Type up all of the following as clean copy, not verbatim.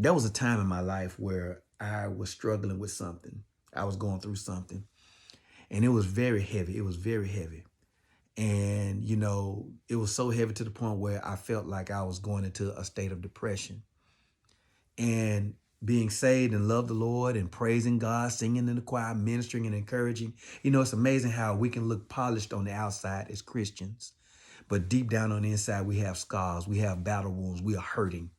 There was a time in my life where I was struggling with something. I was going through something, and it was very heavy. It was very heavy. And, it was so heavy to the point where I felt like I was going into a state of depression. And being saved and love the Lord and praising God, singing in the choir, ministering and encouraging. It's amazing how we can look polished on the outside as Christians, but deep down on the inside, we have scars, we have battle wounds, we are hurting.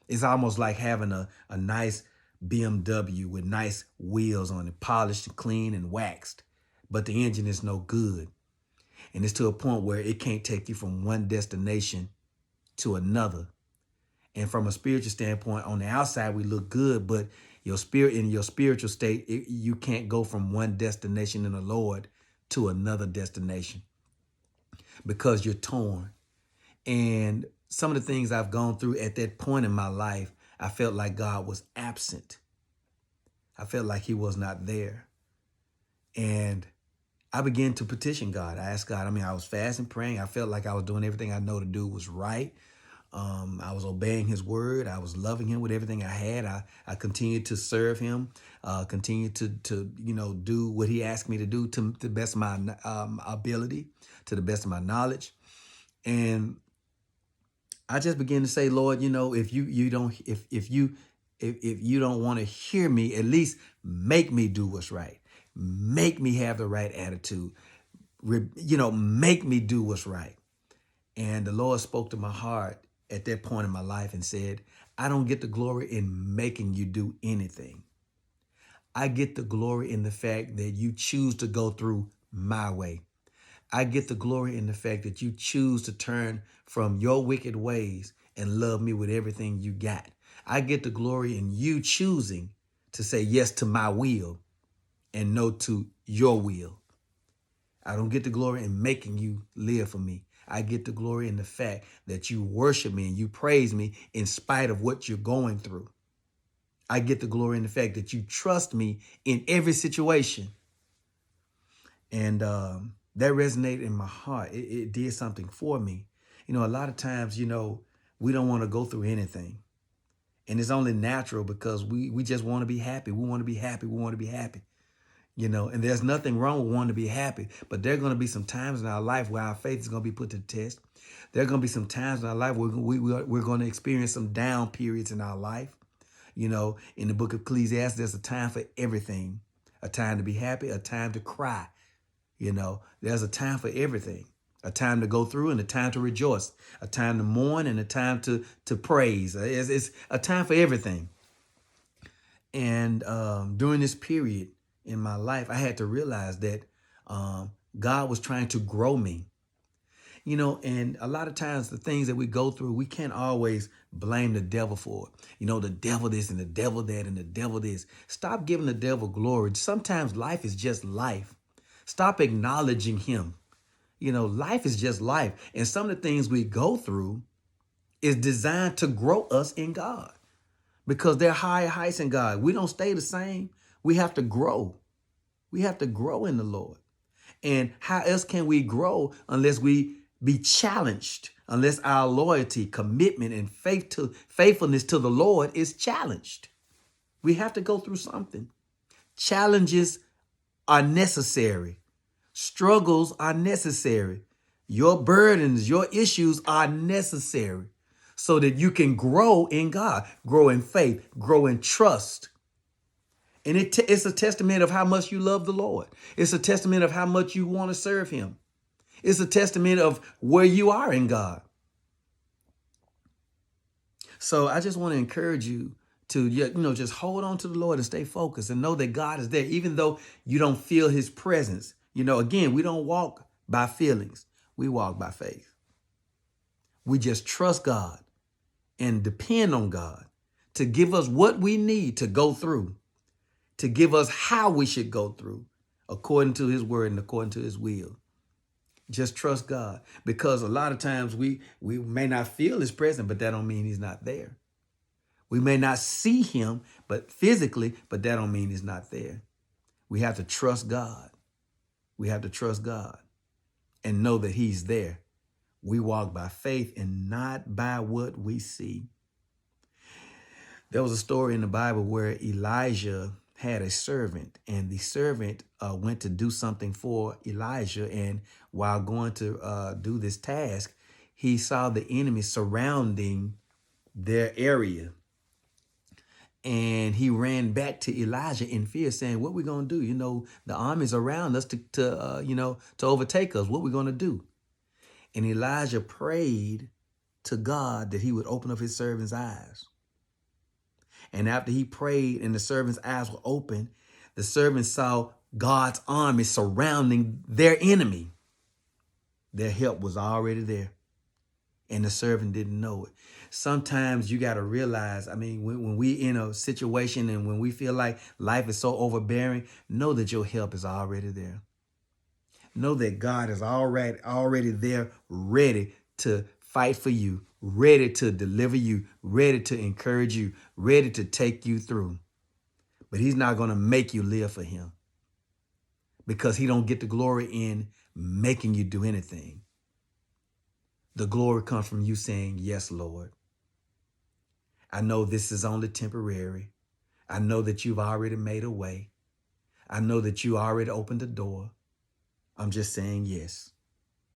It's almost like having a nice BMW with nice wheels on it, polished and clean and waxed, but the engine is no good. And it's to a point where it can't take you from one destination to another. And from a spiritual standpoint, on the outside, we look good, but your spirit, in your spiritual state, you can't go from one destination in the Lord to another destination because you're torn. And some of the things I've gone through at that point in my life, I felt like God was absent. I felt like he was not there. And I began to petition God. I asked God, I was fasting, praying. I felt like I was doing everything I know to do was right. I was obeying his word. I was loving him with everything I had. I continued to serve him, continued to do what he asked me to do to the best of my ability, to the best of my knowledge. And I just began to say, Lord, if you don't want to hear me, at least make me do what's right. Make me have the right attitude. Make me do what's right. And the Lord spoke to my heart at that point in my life and said, I don't get the glory in making you do anything. I get the glory in the fact that you choose to go through my way. I get the glory in the fact that you choose to turn from your wicked ways and love me with everything you got. I get the glory in you choosing to say yes to my will and no to your will. I don't get the glory in making you live for me. I get the glory in the fact that you worship me and you praise me in spite of what you're going through. I get the glory in the fact that you trust me in every situation. And that resonated in my heart. It did something for me. A lot of times, we don't want to go through anything. And it's only natural because we just want to be happy. We want to be happy. We want to be happy. And there's nothing wrong with wanting to be happy, but there are going to be some times in our life where our faith is going to be put to the test. There are going to be some times in our life where we're going to experience some down periods in our life. In the book of Ecclesiastes, there's a time for everything, a time to be happy, a time to cry. There's a time for everything, a time to go through and a time to rejoice, a time to mourn and a time to praise. It's a time for everything. And during this period in my life, I had to realize that God was trying to grow me. And a lot of times the things that we go through, we can't always blame the devil for it. The devil this and the devil that and the devil this. Stop giving the devil glory. Sometimes life is just life. Stop acknowledging him. Life is just life. And some of the things we go through is designed to grow us in God because they're higher heights in God. We don't stay the same. We have to grow. We have to grow in the Lord. And how else can we grow unless we be challenged, unless our loyalty, commitment, and faithfulness to the Lord is challenged? We have to go through something. Challenges are necessary. Struggles are necessary. Your burdens, your issues are necessary so that you can grow in God, grow in faith, grow in trust. And it's a testament of how much you love the Lord. It's a testament of how much you want to serve him. It's a testament of where you are in God. So I just want to encourage you to, just hold on to the Lord and stay focused and know that God is there, even though you don't feel his presence. Again, we don't walk by feelings. We walk by faith. We just trust God and depend on God to give us what we need to go through, to give us how we should go through according to his word and according to his will. Just trust God, because a lot of times we may not feel his presence, but that don't mean he's not there. We may not see him, but physically, but that don't mean he's not there. We have to trust God. We have to trust God and know that he's there. We walk by faith and not by what we see. There was a story in the Bible where Elijah had a servant, and the servant went to do something for Elijah. And while going to do this task, he saw the enemy surrounding their area. And he ran back to Elijah in fear, saying, "What we gonna do? You know, the army's around us to overtake us. What we gonna do?" And Elijah prayed to God that he would open up his servant's eyes. And after he prayed and the servant's eyes were open, the servant saw God's army surrounding their enemy. Their help was already there, and the servant didn't know it. Sometimes you got to realize, I mean, when we in a situation and when we feel like life is so overbearing, know that your help is already there. Know that God is already there, ready to fight for you, ready to deliver you, ready to encourage you, ready to take you through. But he's not going to make you live for him, because he don't get the glory in making you do anything. The glory comes from you saying, "Yes, Lord. I know this is only temporary. I know that you've already made a way. I know that you already opened the door. I'm just saying yes."